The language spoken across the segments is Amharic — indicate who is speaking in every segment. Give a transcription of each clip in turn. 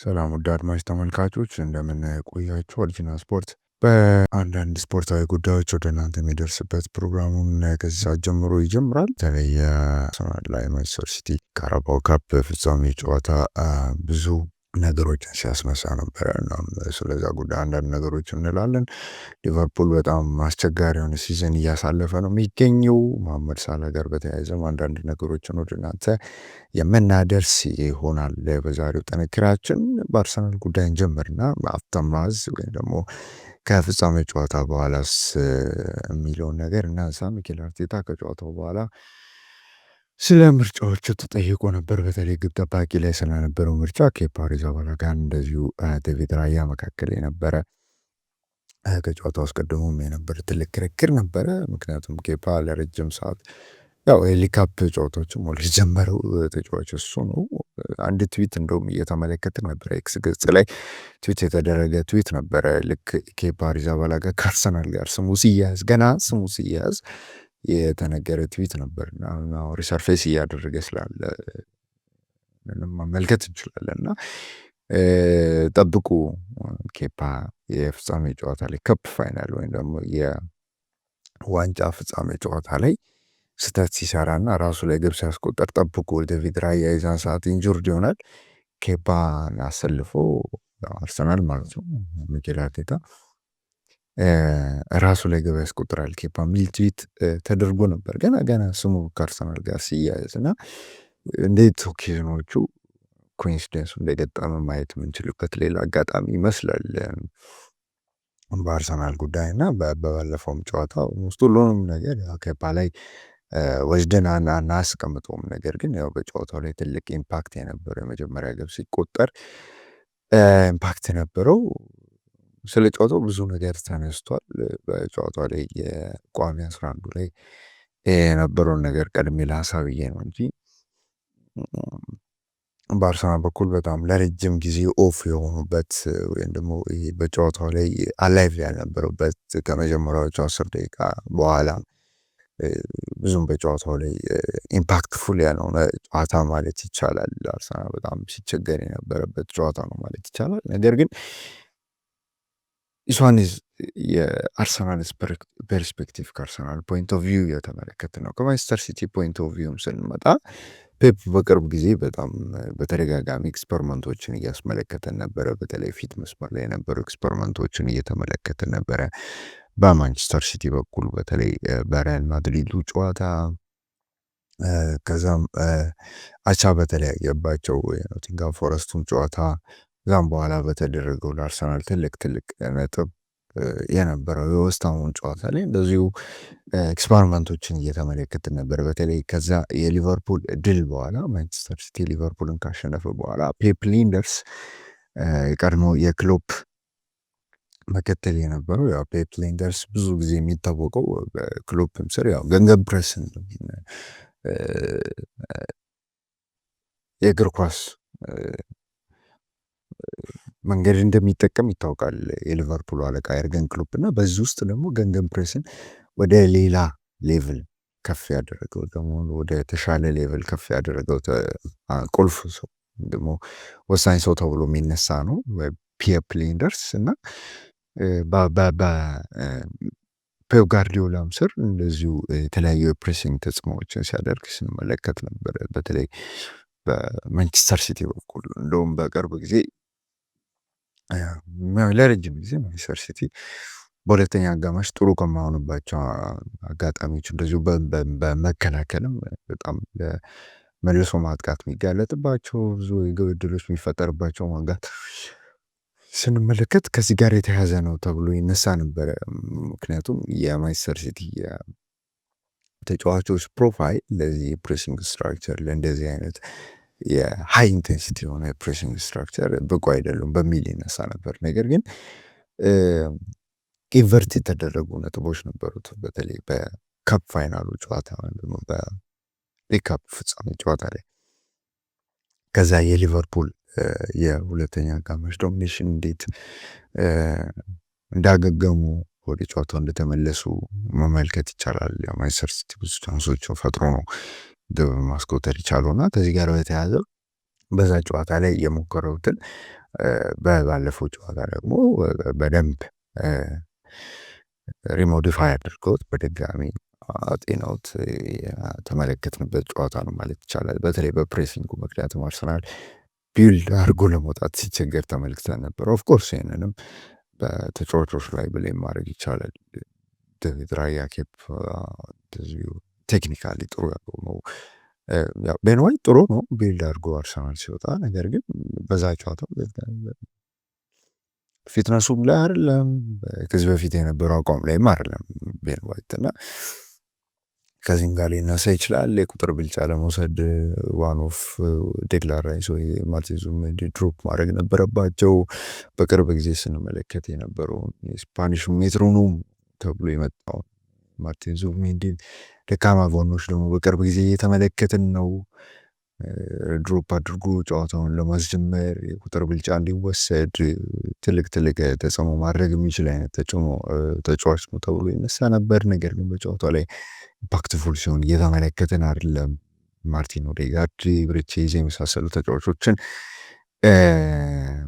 Speaker 1: ሰላም ውድ አድማጭ ተመልካቾች እንደምን ቆያችሁ? ኦሪጂናል ስፖርት በአንዳንድ ስፖርታዊ ጉዳዮች ወደ እናንተ የሚደርስበት ፕሮግራሙን ከዚህ ሰዓት ጀምሮ ይጀምራል። በተለይ አርሰናል ላይ ማንቸስተር ሲቲ ካራባኦ ካፕ ፍጻሜ ጨዋታ ብዙ ነገሮችን ሲያስነሳ ነበረ። እናም ስለዛ ጉዳይ አንዳንድ ነገሮች እንላለን። ሊቨርፑል በጣም አስቸጋሪ የሆነ ሲዝን እያሳለፈ ነው የሚገኘው። መሐመድ ሳላ ጋር በተያያዘም አንዳንድ ነገሮችን ወደ እናንተ የምናደርስ ይሆናል። በዛሬው ጥንክራችን በአርሰናል ጉዳይ እንጀምርና አፍተርማዝ ወይም ደግሞ ከፍጻሜ ጨዋታ በኋላስ የሚለውን ነገር እናንሳ። ሚኬል አርቴታ ከጨዋታው በኋላ ስለ ምርጫዎቹ ተጠይቆ ነበር። በተለይ ግብ ጠባቂ ላይ ስለነበረው ምርጫ ኬፓ አሪዛባላጋ እንደዚሁ ዴቪድ ራያ መካከል የነበረ ከጨዋታው አስቀድሞም የነበረ ትልቅ ክርክር ነበረ። ምክንያቱም ኬፓ ለረጅም ሰዓት ያው የሊካፕ ጨዋታዎችም ወደ ጀመረው ተጫዋች እሱ ነው። አንድ ትዊት እንደውም እየተመለከትን ነበረ። ኤክስ ገጽ ላይ ትዊት የተደረገ ትዊት ነበረ። ልክ ኬፓ አሪዛባላጋ ከአርሰናል ጋር ስሙ ሲያያዝ የተነገረ ትዊት ነበር እና ሪሰርፌስ እያደረገ ስላለ መመልከት እንችላለን። እና ጠብቁ ኬፓ የፍጻሜ ጨዋታ ላይ ከፕ ፋይናል ወይም ደግሞ የዋንጫ ፍጻሜ ጨዋታ ላይ ስህተት ሲሰራና ራሱ ላይ ግብ ሲያስቆጠር ጠብቁ። ዴቪድ ራያ የዛን ሰዓት ኢንጁርድ ይሆናል። ኬፓን አሰልፎ አርሰናል ማለት ነው ሚኬል አርቴታ ራሱ ላይ ግብ ያስቆጥራል ኬፓ ሚል ትዊት ተደርጎ ነበር። ገና ስሙ ከአርሰናል ጋር ሲያያዝ እና እንዴት ኦኬዥኖቹ ኮኢንሲደንሱ እንደገጠመ ማየት የምንችልበት ሌላ አጋጣሚ ይመስላል በአርሰናል ጉዳይ እና በባለፈውም ጨዋታ ውስጥ ሁሉንም ነገር ኬፓ ላይ ወስደን አናስቀምጠውም። ነገር ግን ያው በጨዋታው ላይ ትልቅ ኢምፓክት የነበረው የመጀመሪያ ግብ ሲቆጠር ኢምፓክት ነበረው። ስለ ጨዋታው ብዙ ነገር ተነስቷል። በጨዋታው ላይ የቋሚ 11 ላይ የነበረውን ነገር ቀድሜ ላሳብዬ ነው እንጂ በአርሰናል በኩል በጣም ለረጅም ጊዜ ኦፍ የሆኑበት ወይም ደግሞ በጨዋታው ላይ አላይቭ ያልነበሩበት ከመጀመሪያዎቹ 10 ደቂቃ በኋላ ብዙም በጨዋታው ላይ ኢምፓክትፉል ያልሆነ ጨዋታ ማለት ይቻላል። አርሰናል በጣም ሲቸገር የነበረበት ጨዋታ ነው ማለት ይቻላል። ነገር ግን ኢሷን የአርሰናል ፐርስፔክቲቭ ከአርሰናል ፖይንት ኦፍ ቪው የተመለከት ነው። ከማንቸስተር ሲቲ ፖይንት ኦፍ ቪውም ስንመጣ ፔፕ በቅርብ ጊዜ በጣም በተደጋጋሚ ኤክስፐሪመንቶችን እያስመለከተን ነበረ። በተለይ ፊት መስመር ላይ የነበሩ ኤክስፐሪመንቶችን እየተመለከተን ነበረ። በማንቸስተር ሲቲ በኩል በተለይ በሪያል ማድሪዱ ጨዋታ ከዛም አቻ በተለያየባቸው የኖቲንጋም ፎረስቱን ጨዋታ ከዛም በኋላ በተደረገው ለአርሰናል ትልቅ ነጥብ የነበረው የዌስትሃሙን ጨዋታ ላይ እንደዚሁ ኤክስፐሪመንቶችን እየተመለከትን ነበር። በተለይ ከዛ የሊቨርፑል ድል በኋላ ማንቸስተር ሲቲ ሊቨርፑልን ካሸነፈ በኋላ ፔፕ ሊንደርስ የቀድሞ የክሎፕ መከተል የነበረው ያው ፔፕ ሊንደርስ ብዙ ጊዜ የሚታወቀው በክሎፕም ስር ያው ገንዘብ ፕሬስን የእግር ኳስ መንገድ እንደሚጠቀም ይታወቃል። የሊቨርፑል አለቃ የርገን ክሎፕ እና በዚህ ውስጥ ደግሞ ገንዘብ ፕሬስን ወደ ሌላ ሌቭል ከፍ ያደረገው ደግሞ ወደ ተሻለ ሌቭል ከፍ ያደረገው ቁልፍ ሰው ደግሞ ወሳኝ ሰው ተብሎ የሚነሳ ነው ፔፕ ሊንደርስ እና ፔፕ ጋርዲዮላም ስር እንደዚሁ የተለያዩ የፕሬሲንግ ተጽዕኖዎችን ሲያደርግ ስንመለከት ነበር። በተለይ በማንቸስተር ሲቲ በኩል እንደውም በቅርብ ጊዜ ለረጅም ጊዜ ማንቸስተር ሲቲ በሁለተኛ አጋማሽ ጥሩ ከማሆኑባቸው አጋጣሚዎች እንደዚሁ በመከላከልም በጣም መልሶ ማጥቃት የሚጋለጥባቸው ብዙ የግብ ዕድሎች የሚፈጠርባቸው ማንጋት ስንመለከት ከዚህ ጋር የተያዘ ነው ተብሎ ይነሳ ነበረ። ምክንያቱም የማንቸስተር ሲቲ ተጫዋቾች ፕሮፋይል ለዚህ ፕሬሲንግ ስትራክቸር ለእንደዚህ አይነት የሃይ ኢንቴንሲቲ የሆነ ፕሬሲንግ ስትራክቸር ብቁ አይደሉም በሚል ይነሳ ነበር። ነገር ግን ኢንቨርት የተደረጉ ነጥቦች ነበሩት። በተለይ በካፕ ፋይናሉ ጨዋታ ወይም ደግሞ በሊካፕ ፍጻሜ ጨዋታ ላይ ከዛ የሊቨርፑል የሁለተኛ አጋማሽ ዶሚኔሽን እንዴት እንዳገገሙ ወደ ጨዋታው እንደተመለሱ መመልከት ይቻላል። ማንቸስተር ሲቲ ብዙ ቻንሶችን ፈጥሮ ነው ማስቆጠር ይቻለውና ከዚህ ጋር በተያያዘ በዛ ጨዋታ ላይ የሞከሩትን ባለፈው ጨዋታ ደግሞ በደንብ ሪሞዲፋይ አድርገውት በድጋሚ አጤናውት የተመለከትንበት ጨዋታ ነው ማለት ይቻላል። በተለይ በፕሬሲንጉ ምክንያቱም አርሰናል ቢልድ አድርጎ ለመውጣት ሲቸገር ተመልክተን ነበር። ኦፍኮርስ ይህንንም በተጫዋቾች ላይ ብሌም ማድረግ ይቻላል። ዴቪድ ራያ ኬፕ እንደዚሁ ቴክኒካሊ ጥሩ ያለው ነው። ቤን ዋይት ጥሩ ነው ቢልድ አድርጎ አርሰናል ሲወጣ፣ ነገር ግን በዛ ጨዋታ ፊትነሱም ላይ አይደለም፣ ከዚህ በፊት የነበረው አቋም ላይም አይደለም ቤን ዋይት እና ከዚህም ጋር ሊነሳ ይችላል። የቁጥር ብልጫ ለመውሰድ ዋን ኦፍ ዴክላን ራይስ ወይ ማርቲን ዙቢሜንዲ ድሮፕ ማድረግ ነበረባቸው። በቅርብ ጊዜ ስንመለከት የነበረውን የስፓኒሽ ሜትሮኖም ተብሎ የመጣውን ማርቲን ዙቢሜንዲን ደካማ ጎኖች ደግሞ በቅርብ ጊዜ እየተመለከትን ነው። ድሮፕ አድርጎ ጨዋታውን ለማስጀመር የቁጥር ብልጫ እንዲወሰድ ትልቅ ተጽዕኖ ማድረግ የሚችል አይነት ተጫዋች ነው ተብሎ ይነሳ ነበር። ነገር ግን በጨዋታው ላይ ኢምፓክትፉል ሲሆን እየተመለከትን አይደለም። ማርቲን ኦዴጋርድ፣ ብሪቼዝ የመሳሰሉ ተጫዋቾችን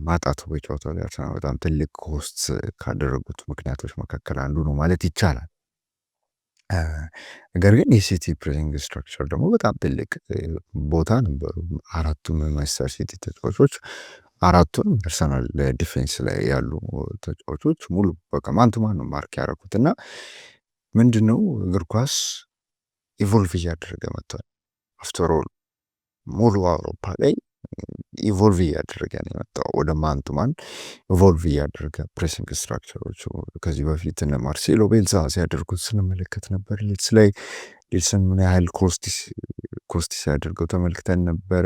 Speaker 1: ማጣቱ በጨዋታው ላይ አርሰናል በጣም ትልቅ ኮስት ካደረጉት ምክንያቶች መካከል አንዱ ነው ማለት ይቻላል። ነገር ግን የሲቲ ፕሬሲንግ ስትራክቸር ደግሞ በጣም ትልቅ ቦታ ነበሩ። አራቱም ማንቸስተር ሲቲ ተጫዋቾች አራቱም አርሰናል ዲፌንስ ላይ ያሉ ተጫዋቾች ሙሉ በቃ ማን ነው ማርክ ያደረጉት እና ምንድነው እግር ኳስ ኢቮልቭ እያደረገ መጥቷል። አፍተር ኦል ሙሉ አውሮፓ ላይ ኢቮልቭ እያደረገ ነው የመጣው ወደ ማን ኢቮልቭ እያደረገ ፕሬሲንግ ስትራክቸሮቹ ከዚህ በፊት እነ ማርሴሎ ቤልዛ ሲያደርጉት ስንመለከት ነበር። ሌትስ ላይ ሌትስን ምን ያህል ኮስቲ ሲያደርገው ተመልክተን ነበረ።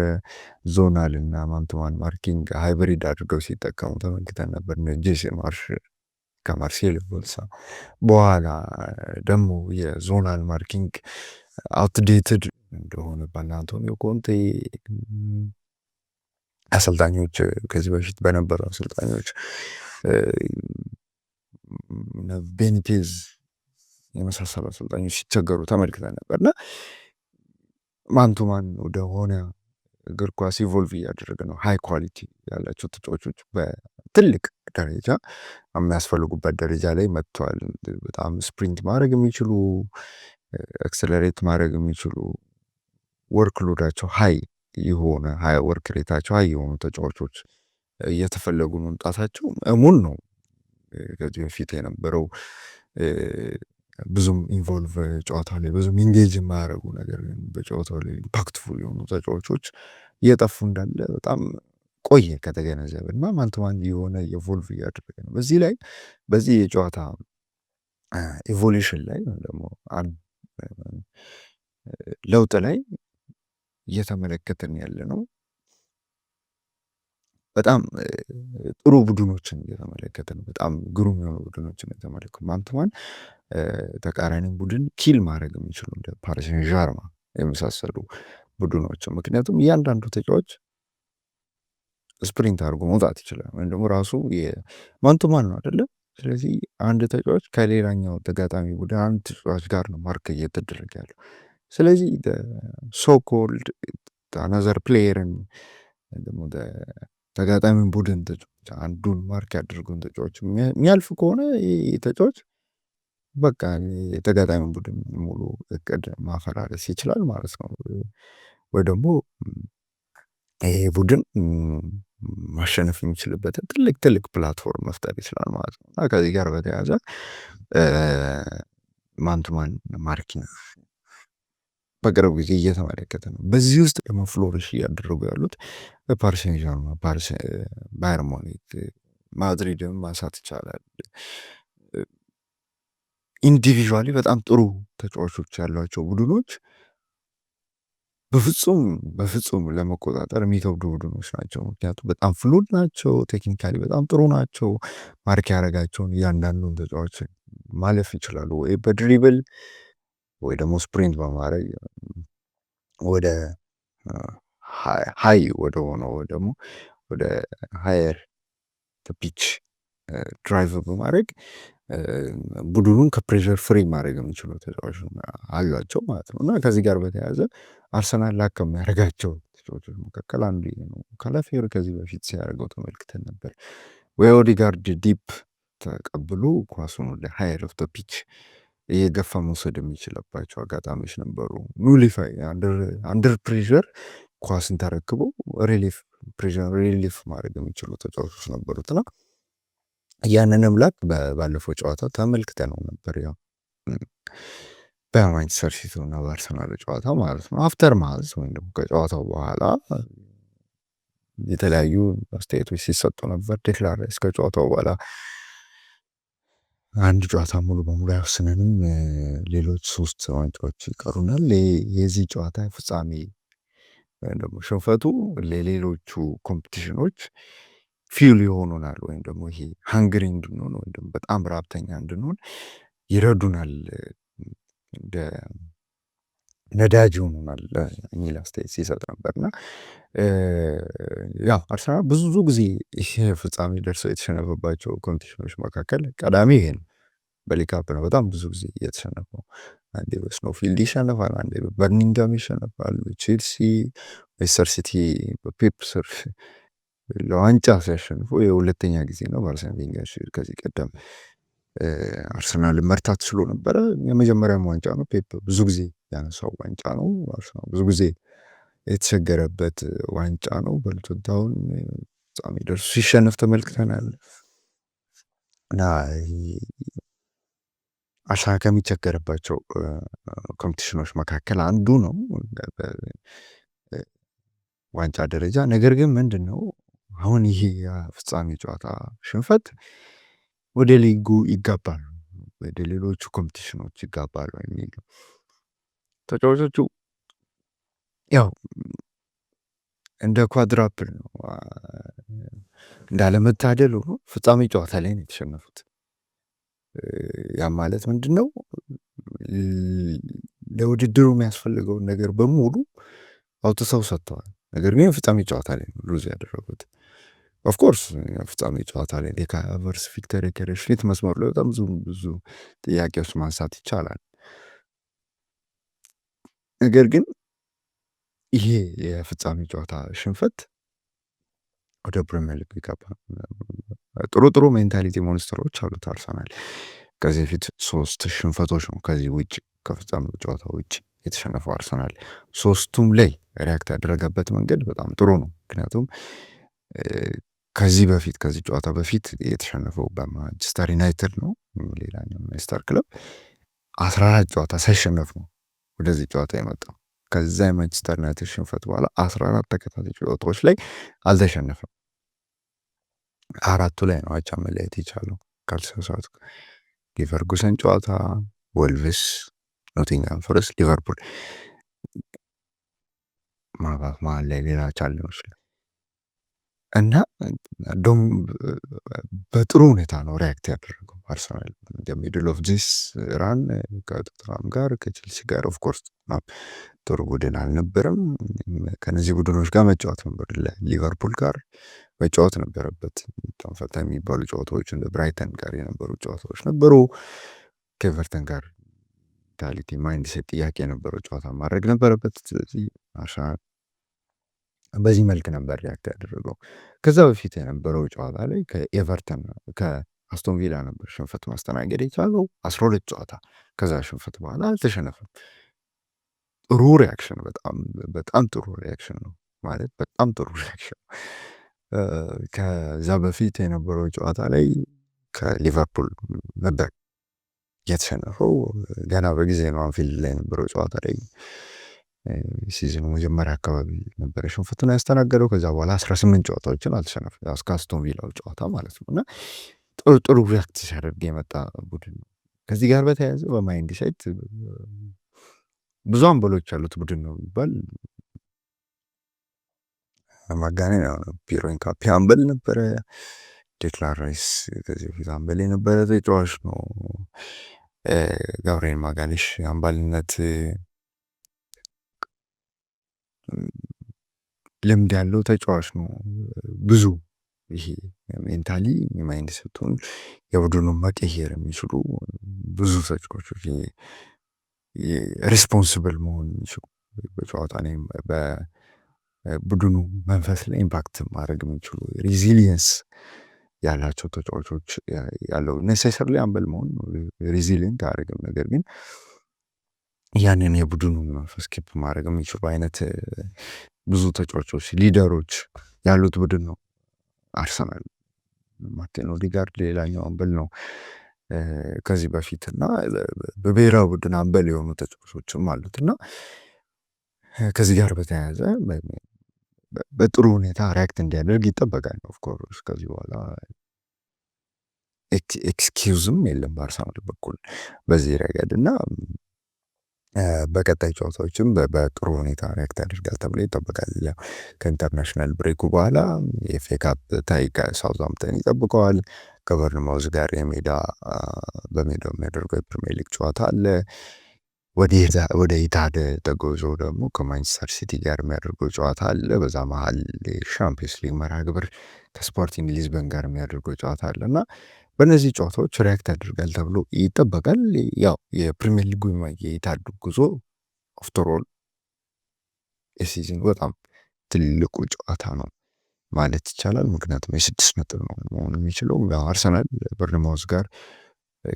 Speaker 1: ዞናል እና ማን ማርኪንግ ሃይብሪድ አድርገው ሲጠቀሙ ተመልክተን ነበር ጄሰን ማርሽ ከማርሴሎ ቤልዛ በኋላ ደግሞ የዞናል ማርኪንግ አውትዴትድ እንደሆነ በአንቶኒዮ ኮንቴ አሰልጣኞች ከዚህ በፊት በነበሩ አሰልጣኞች ቤኒቴዝ የመሳሰሉ አሰልጣኞች ሲቸገሩ ተመልክተን ነበርና ማን ወደሆነ እግር ኳስ ኢቮልቭ እያደረገ ነው። ሃይ ኳሊቲ ያላቸው ተጫዋቾች በትልቅ ደረጃ የሚያስፈልጉበት ደረጃ ላይ መጥተዋል። በጣም ስፕሪንት ማድረግ የሚችሉ አክሰለሬት ማድረግ የሚችሉ ወርክ ሎዳቸው ሃይ የሆነ ወርክ ሬታቸው ሃይ የሆኑ ተጫዋቾች እየተፈለጉ መምጣታቸው እሙን ነው። ከዚህ በፊት የነበረው ብዙም ኢንቮልቭ ጨዋታ ላይ ብዙም ኢንጌጅ የማያደርጉ ነገር ግን በጨዋታው ላይ ኢምፓክትፉል የሆኑ ተጫዋቾች እየጠፉ እንዳለ በጣም ቆየ ከተገነዘበ እና ማን የሆነ ኢቮልቭ እያደረገ ነው። በዚህ የጨዋታ ኢቮሉሽን ላይ ደግሞ ለውጥ ላይ እየተመለከትን ያለ ነው። በጣም ጥሩ ቡድኖችን እየተመለከትን ነው። በጣም ግሩም የሆኑ ቡድኖችን የተመለከቱ ማን ተቃራኒ ቡድን ኪል ማድረግ የሚችሉ እንደ ፓሪስ ሴን ዠርማ የመሳሰሉ ቡድኖችን ምክንያቱም እያንዳንዱ ተጫዋች ስፕሪንት አድርጎ መውጣት ይችላል ወይም ደግሞ ራሱ ማን ነው አይደለም። ስለዚህ አንድ ተጫዋች ከሌላኛው ተጋጣሚ ቡድን አንድ ተጫዋች ጋር ነው ማርክ እየተደረገ ያለው። ስለዚህ ሶኮልድ አናዘር ፕሌየርን ደግሞ ተጋጣሚ ቡድን ተጫዋች አንዱን ማርክ ያደርጉን ተጫዋች የሚያልፍ ከሆነ ተጫዋች በቃ የተጋጣሚ ቡድን ሙሉ እቅድ ማፈራረስ ይችላል ማለት ነው። ወይ ደግሞ ይሄ ቡድን ማሸነፍ የሚችልበትን ትልቅ ፕላትፎርም መፍጠር ይችላል ማለት ነው። እና ከዚህ ጋር በተያያዘ ማን ማርኪንግ በቅርብ ጊዜ እየተመለከተ ነው። በዚህ ውስጥ ደግሞ ፍሎሪሽ እያደረጉ ያሉት ፓሪስ ሴን ዠርማ፣ ባየር ሙኒክ፣ ማድሪድም ማንሳት ይቻላል። ኢንዲቪዥዋሊ በጣም ጥሩ ተጫዋቾች ያሏቸው ቡድኖች በፍጹም ለመቆጣጠር የሚከብዱ ቡድኖች ናቸው። ምክንያቱም በጣም ፍሉድ ናቸው፣ ቴክኒካሊ በጣም ጥሩ ናቸው። ማርክ ያደረጋቸውን እያንዳንዱን ተጫዋች ማለፍ ይችላሉ ወይ በድሪብል ወይ ደግሞ ስፕሪንት በማድረግ ወደ ሀይ ወደ ሆነው ደግሞ ወደ ሀየር ፒች ድራይቭ በማድረግ ቡድኑን ከፕሬዠር ፍሪ ማድረግ የሚችሉ ተጫዋቾች አሏቸው ማለት ነው። እና ከዚህ ጋር በተያያዘ አርሰናል ላክ ከሚያደርጋቸው ተጫዋቾች መካከል አንዱ ይሄ ነው። ካላፊዮሪ ከዚህ በፊት ሲያደርገው ተመልክተን ነበር። ወይ ኦዲጋርድ ዲፕ ተቀብሎ ኳሱን ወደ ሃይር ኦፍ ፒች እየገፋ መውሰድ የሚችልባቸው አጋጣሚዎች ነበሩ። ኑሊፋይ አንደር ፕሬዠር ኳስን ተረክበው ሪሊፍ ማድረግ የሚችሉ ተጫዋቾች ነበሩትና ያንንም ላክ ባለፈው ጨዋታ ተመልክተ ነው ነበር። ያው በማንቸስተር ሲቲ እና በአርሰናል ጨዋታ ማለት ነው። አፍተር ማዝ ወይም ደግሞ ከጨዋታው በኋላ የተለያዩ አስተያየቶች ሲሰጡ ነበር። ዴክላን ራይስ ከጨዋታው በኋላ አንድ ጨዋታ ሙሉ በሙሉ አይወስነንም፣ ሌሎች 3 ዋንጫዎች ይቀሩናል። የዚህ ጨዋታ ፍጻሜ ወይም ደግሞ ሽንፈቱ ለሌሎቹ ኮምፒቲሽኖች ፊል ይሆኑናል፣ ወይም ደግሞ ይሄ ሃንግሪ እንድንሆን ወይም ደግሞ በጣም ረሀብተኛ እንድንሆን ይረዱናል፣ እንደ ነዳጅ ይሆኑናል የሚል አስተያየት ሲሰጥ ነበርና ያው አርሰናል ብዙ ጊዜ ይሄ ፍጻሜ ደርሰው የተሸነፈባቸው ኮምፒቲሽኖች መካከል ቀዳሚ ይሄ ነው። በሊግ ካፕ ነው በጣም ብዙ ጊዜ እየተሸነፈው። አንዴ በስኖፊልድ ይሸነፋል፣ አንዴ በበርሚንግሃም ይሸነፋል፣ ቼልሲ፣ ሌስተር ሲቲ በፔፕ ስር ለዋንጫ ሲያሸንፉ የሁለተኛ ጊዜ ነው። በአርሰን ቬንገር ከዚህ ቀደም አርሰናልን መርታት ችሎ ነበረ። የመጀመሪያም ዋንጫ ነው። ፔፕ ብዙ ጊዜ ያነሳው ዋንጫ ነው። አርሰናል ብዙ ጊዜ የተቸገረበት ዋንጫ ነው። በልቶታውን ፍጻሜ ደርሶ ሲሸነፍ ተመልክተናል እና አርሰናል ከሚቸገርባቸው ኮምፒቲሽኖች መካከል አንዱ ነው ዋንጫ ደረጃ። ነገር ግን ምንድን ነው አሁን ይሄ የፍጻሜ ጨዋታ ሽንፈት ወደ ሊጉ ይጋባሉ፣ ወደ ሌሎቹ ኮምፒቲሽኖች ይጋባሉ የሚል ነው። ተጫዋቾቹ ያው እንደ ኳድራፕል ነው፣ እንዳለመታደል ሆኖ ፍጻሜ ጨዋታ ላይ ነው የተሸነፉት። ያም ማለት ምንድን ነው ለውድድሩ የሚያስፈልገውን ነገር በሙሉ አውጥተው ሰጥተዋል። ነገር ግን ፍጻሜ ጨዋታ ላይ ነው ሉዝ ያደረጉት። ኦፍኮርስ ፍጻሜ ጨዋታ ላይ ዴካቨርስ ቪክተር ኬረሽ ፊት መስመሩ ላይ በጣም ብዙ ጥያቄዎች ማንሳት ይቻላል። ነገር ግን ይሄ የፍጻሜ ጨዋታ ሽንፈት ወደ ፕሪሚየር ሊግ ይገባ። ጥሩ ሜንታሊቲ ሞንስተሮች አሉት አርሰናል። ከዚህ በፊት 3 ሽንፈቶች ነው ከዚህ ውጭ ከፍጻሜ ጨዋታ ውጭ የተሸነፈው አርሰናል። 3ቱም ላይ ሪያክት ያደረገበት መንገድ በጣም ጥሩ ነው። ምክንያቱም ከዚህ ጨዋታ በፊት የተሸነፈው በማንቸስተር ዩናይትድ ነው፣ ሌላኛው ማንቸስተር ክለብ 14 ጨዋታ ሳይሸነፍ ነው ወደዚህ ጨዋታ የመጣው። ከዛ የማንቸስተር ዩናይትድ ሽንፈት በኋላ 14 ተከታታይ ጨዋታዎች ላይ አልተሸነፈም። 4ቱ ላይ ነው አቻ መለያየት የቻለው ካልተሳሳትኩ። ሊቨርኩሰን ጨዋታ፣ ወልቭስ፣ ኖቲንግሃም ፎረስት፣ ሊቨርፑል መሀል ላይ ሌላ ቻለኞች እና እንደውም በጥሩ ሁኔታ ነው ሪያክት ያደረገው አርሰናል። ሚድል ኦፍ ዚስ ራን ከቶተንሃም ጋር ከቼልሲ ጋር ኦፍኮርስ ጥሩ ቡድን አልነበረም። ከነዚህ ቡድኖች ጋር መጫወት ነበር፣ ሊቨርፑል ጋር መጫወት ነበረበት። በጣም ፈታኝ የሚባሉ ጨዋታዎች እንደ ብራይተን ጋር የነበሩ ጨዋታዎች ነበሩ። ከኤቨርተን ጋር ሜንታሊቲ ማይንድሴት ጥያቄ የነበረው ጨዋታ ማድረግ ነበረበት። ስለዚህ አርሰናል በዚህ መልክ ነበር ሪያክት ያደረገው። ከዛ በፊት የነበረው ጨዋታ ላይ ከኤቨርተን ከአስቶን ቪላ ነበር ሽንፈት ማስተናገድ የቻለው 12 ጨዋታ። ከዛ ሽንፈት በኋላ አልተሸነፈም። ጥሩ ሪያክሽን፣ በጣም ጥሩ ሪያክሽን ነው ማለት በጣም ጥሩ ሪያክሽን። ከዛ በፊት የነበረው ጨዋታ ላይ ከሊቨርፑል ነበር የተሸነፈው። ገና በጊዜ ነው አንፊልድ ላይ የነበረው ጨዋታ ላይ ሲዝኑ መጀመሪያ አካባቢ ነበረ ሽንፈቱን ያስተናገደው። ከዛ በኋላ 18 ጨዋታዎችን አልተሸነፈም፣ እስከ አስቶን ቪላው ጨዋታ ማለት ነው። እና ጥሩ ሪያክት ሲያደርግ የመጣ ቡድን ነው። ከዚህ ጋር በተያያዘ በማይንድ ሳይት ብዙ አምበሎች ያሉት ቡድን ነው የሚባል ማጋነን ነው። ፒየር ኢንካፒ አምበል ነበረ። ዴክላን ራይስ ከዚህ በፊት አምበል የነበረ ተጫዋች ነው። ጋብርኤል ማጋሌሽ አምባልነት ልምድ ያለው ተጫዋች ነው። ብዙ ይሄ ሜንታሊ ማይንድ ሴቱን የቡድኑን መቀየር የሚችሉ ብዙ ተጫዋቾች ሪስፖንስብል መሆን የሚችሉ በጨዋታ ላይ በቡድኑ መንፈስ ላይ ኢምፓክት ማድረግ የሚችሉ ሪዚሊየንስ ያላቸው ተጫዋቾች ያለው ኔሴሰርሊ አምበል መሆን ሪዚሊየንት አያደርግም። ነገር ግን ያንን የቡድኑን መንፈስ ኪፕ ማድረግ የሚችሉ አይነት ብዙ ተጫዋቾች ሊደሮች ያሉት ቡድን ነው አርሰናል። ማርቲን ኦዴጋርድ ሌላኛው አምበል ነው ከዚህ በፊት እና በብሔራዊ ቡድን አምበል የሆኑ ተጫዋቾችም አሉት እና ከዚህ ጋር በተያያዘ በጥሩ ሁኔታ ሪያክት እንዲያደርግ ይጠበቃል። ኦፍኮርስ ከዚህ በኋላ ኤክስኪውዝም የለም በአርሰናል በኩል በዚህ ረገድ እና በቀጣይ ጨዋታዎችም በጥሩ ሁኔታ ሪያክት ያደርጋል ተብሎ ይጠበቃል። ከኢንተርናሽናል ብሬኩ በኋላ የኤፍኤ ካፕ ታይ ከሳውዝሃምፕተን ይጠብቀዋል። ከበርንማውዝ ጋር በሜዳው የሚያደርገው የፕሪሚየር ሊግ ጨዋታ አለ። ወደ ኢታድ ተጉዞ ደግሞ ከማንቸስተር ሲቲ ጋር የሚያደርገው ጨዋታ አለ። በዛ መሀል የሻምፒዮንስ ሊግ መርሃ ግብር ከስፖርቲንግ ሊዝበን ጋር የሚያደርገው ጨዋታ አለ እና በእነዚህ ጨዋታዎች ሪያክት ያደርጋል ተብሎ ይጠበቃል። ያው የፕሪሚየር ሊጉ የኢታድ ጉዞ አፍተርኦል የሲዝን በጣም ትልቁ ጨዋታ ነው ማለት ይቻላል። ምክንያቱም የ6 ነጥብ ነው መሆን የሚችለው። አርሰናል በርንማውዝ ጋር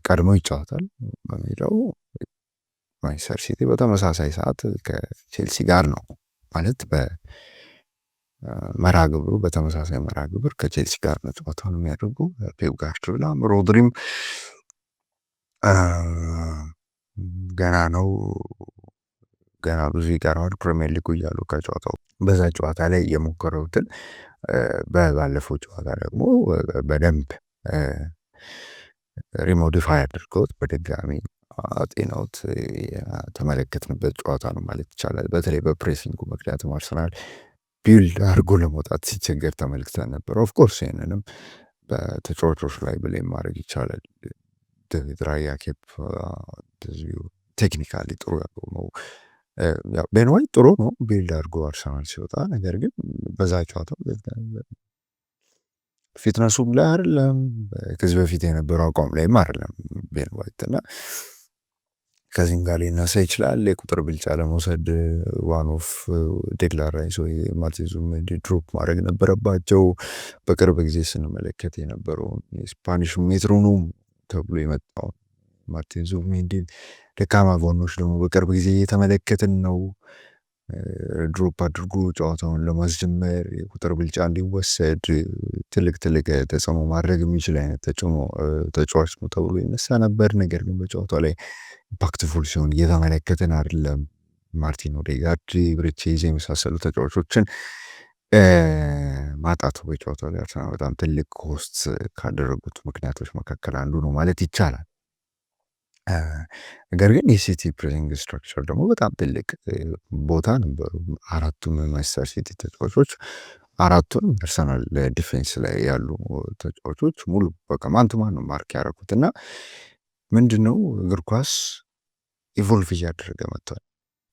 Speaker 1: ቀድሞ ይጫወታል በሜዳው። ማንቸስተር ሲቲ በተመሳሳይ ሰዓት ከቼልሲ ጋር ነው ማለት በመርሃ ግብሩ በተመሳሳይ መርሃ ግብር ከቼልሲ ጋር ነው ጨዋታውን የሚያደርጉ። ፔፕ ጋርዲዮላ ሮድሪም ገና ነው ገና ብዙ ይቀረዋል ፕሪሚየር ሊጉ እያሉ ከጨዋታው በዛ ጨዋታ ላይ የሞከረውትን ባለፈው ጨዋታ ደግሞ በደንብ ሪሞዲፋይ አድርገውት በድጋሚ አጤናውት የተመለከትንበት ጨዋታ ነው ማለት ይቻላል። በተለይ በፕሬሲንጉ ምክንያቱም አርሰናል ቢልድ አድርጎ ለመውጣት ሲቸገር ተመልክተን ነበር። ኦፍኮርስ ይህንንም በተጫዋቾች ላይ ብሌም ማድረግ ይቻላል። ዴቪድ ራያ ኬፕ ቴክኒካሊ ጥሩ ያለው ነው። ቤን ዋይት ጥሩ ነው ቢልድ አድርጎ አርሰናል ሲወጣ፣ ነገር ግን በዛ ጨዋታ ፊትነሱም ላይ አይደለም፣ ከዚህ በፊት የነበረው አቋም ላይም አይደለም ቤን ዋይት እና ከዚህም ጋር ሊነሳ ይችላል። የቁጥር ብልጫ ለመውሰድ ዋን ኦፍ ዴክላን ራይስ ወይ ማርቲን ዙቢሜንዲ ድሮፕ ማድረግ ነበረባቸው። በቅርብ ጊዜ ስንመለከት የነበረውን የስፓኒሽ ሜትሮኖም ተብሎ የመጣውን ማርቲን ዙቢሜንዲን ደካማ ጎኖች ደግሞ በቅርብ ጊዜ እየተመለከትን ነው። ድሮፕ አድርጎ ጨዋታውን ለማስጀመር የቁጥር ብልጫ እንዲወሰድ ትልቅ ተጽዕኖ ማድረግ የሚችል አይነት ተጫዋች ነው ተብሎ ይነሳ ነበር። ነገር ግን በጨዋታው ላይ ኢምፓክትፉል ሲሆን እየተመለከትን አይደለም። ማርቲን ኦዴጋርድ፣ ብሬቼዜ የመሳሰሉ ተጫዋቾችን ማጣቱ በጨዋታው ላይ አርሰናል በጣም ትልቅ ኮስት ካደረጉት ምክንያቶች መካከል አንዱ ነው ማለት ይቻላል። ነገር ግን የሲቲ ፕሬሲንግ ስትራክቸር ደግሞ በጣም ትልቅ ቦታ ነበሩ። አራቱም ማንቸስተር ሲቲ ተጫዋቾች አራቱን አርሰናል ዲፌንስ ላይ ያሉ ተጫዋቾች ሙሉ በቃ ማንቱማን ነው ማርክ ያደረጉት እና ምንድነው እግር ኳስ ኢቮልቭ እያደረገ መጥቷል።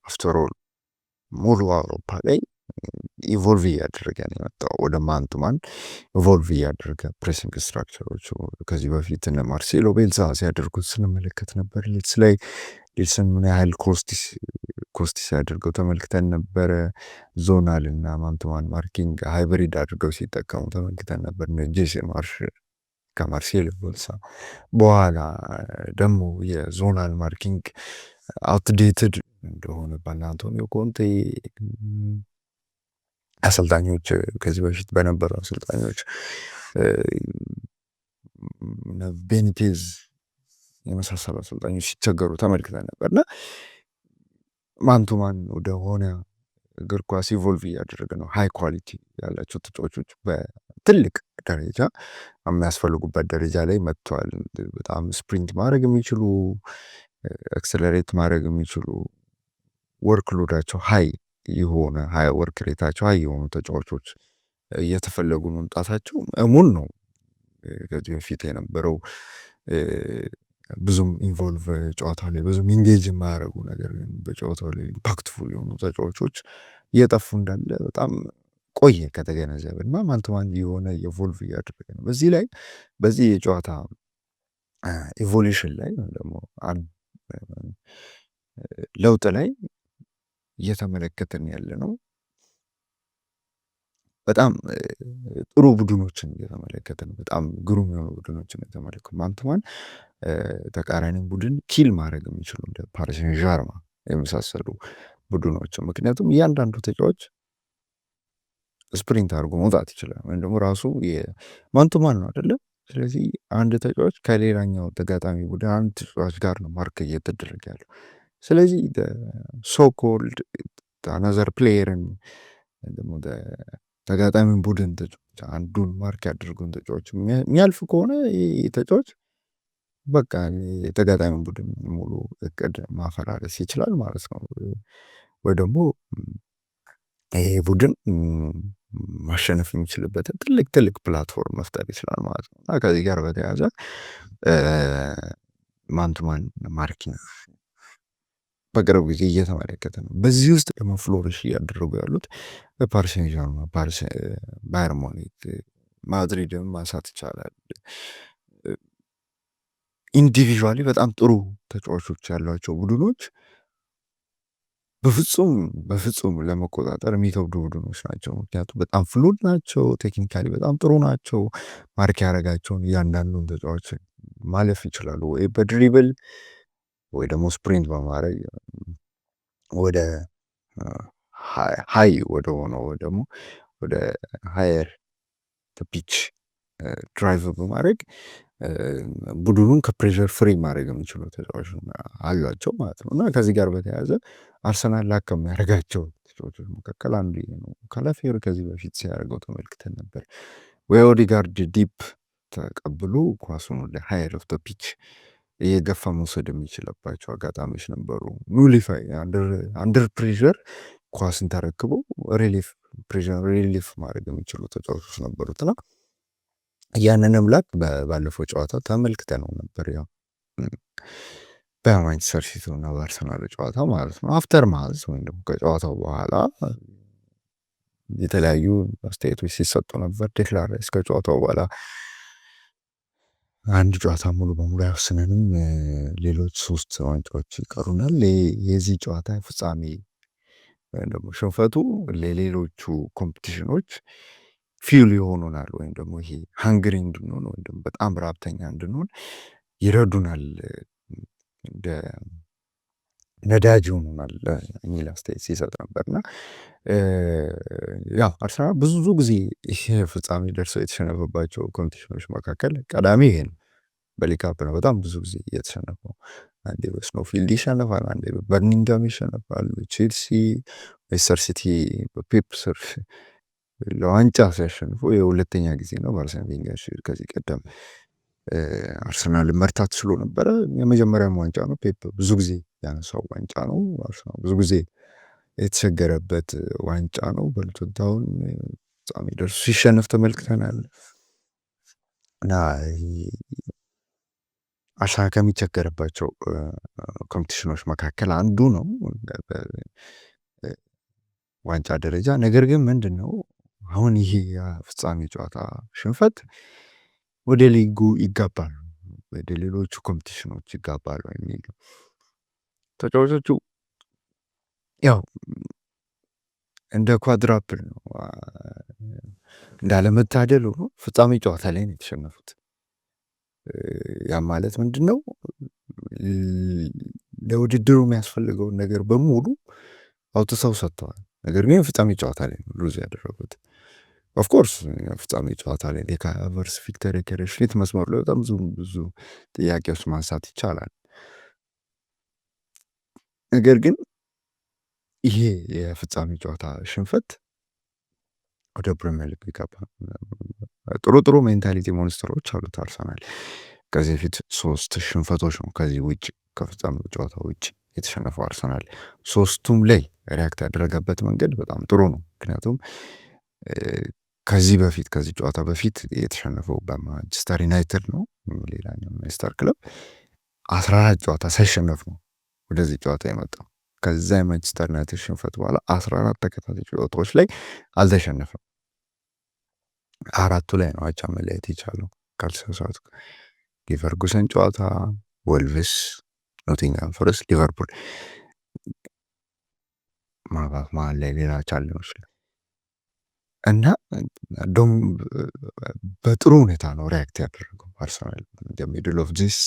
Speaker 1: አፍተርኦል ሙሉ አውሮፓ ላይ ኢቮልቭ እያደረገ ነው የመጣው ወደ ማንቱማን ኢቮልቭ እያደረገ ፕሬሲንግ ስትራክቸሮቹ ከዚህ በፊት እነ ማርሴሎ ቤልዛ ሲያደርጉት ስንመለከት ነበር። ሌትስ ላይ ሌትስን ምን ያህል ኮስቲ ሲያደርገው ተመልክተን ነበረ። ዞናል እና ማንቱማን ማርኪንግ ሃይብሪድ አድርገው ሲጠቀሙ ተመልክተን ነበር። ጄሲ ማርሽ ከማርሴሎ ቤልዛ በኋላ ደግሞ የዞናል ማርኪንግ አውትዴትድ እንደሆነ ባና አንቶኒዮ ኮንቴ አሰልጣኞች ከዚህ በፊት በነበሩ አሰልጣኞች ቤኒቴዝ የመሳሰሉ አሰልጣኞች ሲቸገሩ ተመልክተን ነበርና ማንቱማን ወደሆነ እግር ኳስ ኢቮልቭ እያደረገ ነው። ሃይ ኳሊቲ ያላቸው ተጫዋቾች በትልቅ ደረጃ የሚያስፈልጉበት ደረጃ ላይ መጥተዋል። በጣም ስፕሪንት ማድረግ የሚችሉ አክሰለሬት ማድረግ የሚችሉ ወርክ ሎዳቸው ሃይ የሆነ ወርክ ሬታቸው ሃይ የሆኑ ተጫዋቾች እየተፈለጉ መምጣታቸው እሙን ነው። ከዚህ በፊት የነበረው ብዙም ኢንቮልቭ ጨዋታ ላይ ብዙም ኢንጌጅ የማያደርጉ ነገር ግን በጨዋታው ላይ ኢምፓክትፉል የሆኑ ተጫዋቾች እየጠፉ እንዳለ በጣም ቆየ ከተገነዘብን እና ማን ቱ ማን የሆነ ኢቮልቭ እያደረገ ነው። በዚህ የጨዋታ ኢቮሉሽን ላይ ወይም ደግሞ ለውጥ ላይ እየተመለከትን ያለ ነው። በጣም ጥሩ ቡድኖችን እየተመለከትን በጣም ግሩም የሆኑ ቡድኖችን የተመለከቱ ማን ቱ ማን ተቃራኒን ቡድን ኪል ማድረግ የሚችሉ እንደ ፓሪስ ሴን ዠርማ የመሳሰሉ ቡድኖችን። ምክንያቱም እያንዳንዱ ተጫዋች ስፕሪንት አድርጎ መውጣት ይችላል፣ ወይም ደግሞ ራሱ ማን ቱ ማን ነው አይደለም። ስለዚህ አንድ ተጫዋች ከሌላኛው ተጋጣሚ ቡድን አንድ ተጫዋች ጋር ነው ማርክ እየተደረገ ያለው። ስለዚህ ሶኮልድ አናዘር ፕሌየርን ደግሞ ተጋጣሚ ቡድን ተጫዋች አንዱን ማርክ ያደርጉን ተጫዋች የሚያልፍ ከሆነ ተጫዋች በቃ የተጋጣሚ ቡድን ሙሉ እቅድ ማፈራረስ ይችላል ማለት ነው። ወይ ደግሞ ይሄ ቡድን ማሸነፍ የሚችልበትን ትልቅ ፕላትፎርም መፍጠር ይችላል ማለት ነው። እና ከዚህ ጋር በተያያዘ ማን ቱ ማን ማርኪንግ በቅርብ ጊዜ እየተመለከተ ነው። በዚህ ውስጥ ደግሞ ፍሎሪሽ እያደረጉ ያሉት ፓሪስ ሴን ዠርማ፣ ባየር ሙኒክ፣ ማድሪድም ማንሳት ይቻላል። ኢንዲቪዥዋሊ በጣም ጥሩ ተጫዋቾች ያሏቸው ቡድኖች በፍጹም ለመቆጣጠር የሚከብዱ ቡድኖች ናቸው። ምክንያቱም በጣም ፍሉድ ናቸው፣ ቴክኒካሊ በጣም ጥሩ ናቸው። ማርክ ያደረጋቸውን እያንዳንዱን ተጫዋች ማለፍ ይችላሉ፣ ወይ በድሪብል ወይ ደግሞ ስፕሪንት በማድረግ ወደ ሀይ ወደ ሆነው ወይ ደግሞ ወደ ሀየር ፒች ድራይቭ በማድረግ ቡድኑን ከፕሬሸር ፍሪ ማድረግ የሚችሉ ተጫዋቾች አሏቸው ማለት ነው። እና ከዚህ ጋር በተያያዘ አርሰናል ላክ ከሚያደርጋቸው ተጫዋቾች መካከል አንዱ ነው። ካላፊዮሪ ከዚህ በፊት ሲያደርገው ተመልክተን ነበር። ወይ ኦዲጋርድ ዲፕ ተቀብሎ ኳሱን ወደ ሀየር ኦፍ ፒች እየገፋ መውሰድ የሚችልባቸው አጋጣሚዎች ነበሩ። ኑሊፋይ አንደር ፕሬሸር ኳስን ተረክበው ሪሊፍ ማድረግ የሚችሉ ተጫዋቾች ነበሩትና ያንንም ላክ ባለፈው ጨዋታ ተመልክተ ነው ነበር። ያው በማንቸስተር ሲቲ እና በአርሰናል ጨዋታ ማለት ነው። አፍተር ማዝ ወይም ደግሞ ከጨዋታው በኋላ የተለያዩ አስተያየቶች ሲሰጡ ነበር። ዴክላን ራይስ ከጨዋታው በኋላ አንድ ጨዋታ ሙሉ በሙሉ አይወስነንም፣ ሌሎች 3 ዋንጫዎች ይቀሩናል። የዚህ ጨዋታ ፍጻሜ ወይም ደግሞ ሽንፈቱ ለሌሎቹ ኮምፒቲሽኖች ፊውል ይሆኑናል፣ ወይም ደግሞ ይሄ ሃንግሪ እንድንሆን ወይም ደግሞ በጣም ራብተኛ እንድንሆን ይረዱናል፣ እንደ ነዳጅ ይሆኑናል የሚል አስተያየት ሲሰጥ ነበርና ያው አርሰናል ብዙ ጊዜ ይሄ ፍጻሜ ደርሰው የተሸነፈባቸው ኮምፒቲሽኖች መካከል ቀዳሚ ይሄ ነው። በሊግ ካፕ ነው በጣም ብዙ ጊዜ የተሸነፈው። አንዴ በስኖፊልድ ይሸነፋል፣ አንዴ በበርሚንግሃም ይሸነፋል፣ ቼልሲ፣ ሌስተር ሲቲ በፔፕ ስር ለዋንጫ ሲያሸንፉ የሁለተኛ ጊዜ ነው። በአርሰን ቬንገር ከዚህ ቀደም አርሰናልን መርታት ችሎ ነበረ። የመጀመሪያም ዋንጫ ነው። ፔፕ ብዙ ጊዜ ያነሳው ዋንጫ ነው። አርሰናል ብዙ ጊዜ የተቸገረበት ዋንጫ ነው። በልቶታውን ፍጻሜ ደርሶ ሲሸነፍ ተመልክተናል እና አርሰናል ከሚቸገርባቸው ኮምፒቲሽኖች መካከል አንዱ ነው ዋንጫ ደረጃ። ነገር ግን ምንድን ነው አሁን ይሄ የፍጻሜ ጨዋታ ሽንፈት ወደ ሊጉ ይጋባሉ፣ ወደ ሌሎቹ ኮምፒቲሽኖች ይጋባሉ የሚል ተጫዋቾቹ ያው እንደ ኳድራፕል ነው እንዳለመታደል ሆኖ ፍጻሜ ጨዋታ ላይ ነው የተሸነፉት። ያም ማለት ምንድን ነው ለውድድሩ የሚያስፈልገውን ነገር በሙሉ አውጥተው ሰጥተዋል። ነገር ግን ፍጻሜ ጨዋታ ላይ ነው ሉዝ ያደረጉት። ኦፍኮርስ ፍጻሜ ጨዋታ ላይ የካቨርስ ቪክተር የከረሽሌት መስመሩ ላይ በጣም ብዙ ጥያቄዎች ማንሳት ይቻላል። ነገር ግን ይሄ የፍጻሜ ጨዋታ ሽንፈት ወደ ፕሪሚየር ሊግ ቢገባ ጥሩ ሜንታሊቲ ሞንስተሮች አሉት አርሰናል። ከዚህ በፊት 3 ሽንፈቶች ነው ከዚህ ውጭ ከፍጻሜ ጨዋታ ውጭ የተሸነፈው አርሰናል። 3ቱም ላይ ሪያክት ያደረገበት መንገድ በጣም ጥሩ ነው። ምክንያቱም ከዚህ ጨዋታ በፊት የተሸነፈው በማንቸስተር ዩናይትድ ነው፣ ሌላኛው ማንቸስተር ክለብ 14 ጨዋታ ሳይሸነፍ ነው ወደዚህ ጨዋታ የመጣው። ከዛ የማንቸስተር ዩናይትድ ሽንፈት በኋላ 14 ተከታታይ ጨዋታዎች ላይ አልተሸነፈም። 4ቱ ላይ ነው አቻ መለያየት የቻለው ካልተሳሳትኩ። የፈርጉሰን ጨዋታ፣ ወልቭስ፣ ኖቲንግሃም ፎረስት፣ ሊቨርፑል መሀል ላይ ሌላ ቻለኞች እና እንደውም በጥሩ ሁኔታ ነው ሪያክት ያደረገው አርሰናል ሚድል ኦፍ ዚስ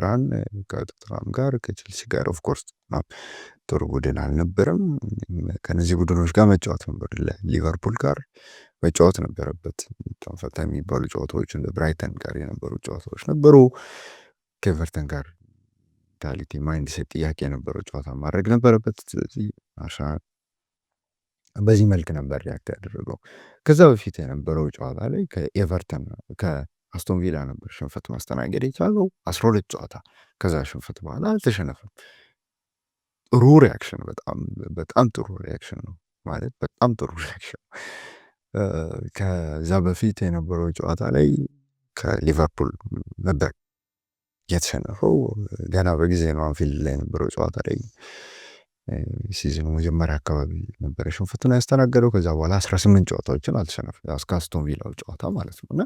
Speaker 1: ራን ከቶተንሃም ጋር ከቼልሲ ጋር ኦፍኮርስ ጥሩ ቡድን አልነበረም። ከነዚህ ቡድኖች ጋር መጫወት ነበር፣ ሊቨርፑል ጋር መጫወት ነበረበት። ፈታ የሚባሉ ጨዋታዎች እንደ ብራይተን ጋር የነበሩ ጨዋታዎች ነበሩ። ከኤቨርተን ጋር ሜንታሊቲ ማይንድ ሴት ጥያቄ የነበረው ጨዋታ ማድረግ ነበረበት። ስለዚህ አርሰናል በዚህ መልክ ነበር ሪያክት ያደረገው። ከዛ በፊት የነበረው ጨዋታ ላይ ከኤቨርተን ከአስቶን ቪላ ነበር ሽንፈት ማስተናገድ የቻለው 12 ጨዋታ። ከዛ ሽንፈት በኋላ አልተሸነፈም። ጥሩ ሪያክሽን፣ በጣም ጥሩ ሪያክሽን ነው ማለት በጣም ጥሩ ሪያክሽን ነው። ከዛ በፊት የነበረው ጨዋታ ላይ ከሊቨርፑል ነበር የተሸነፈው። ገና በጊዜ ነው አንፊልድ ላይ የነበረው ጨዋታ ላይ ሲዝኑ መጀመሪያ አካባቢ ነበረ ሽንፈቱን ያስተናገደው። ከዛ በኋላ 18 ጨዋታዎችን አልተሸነፈም፣ እስከ አስቶን ቪላው ጨዋታ ማለት ነው። እና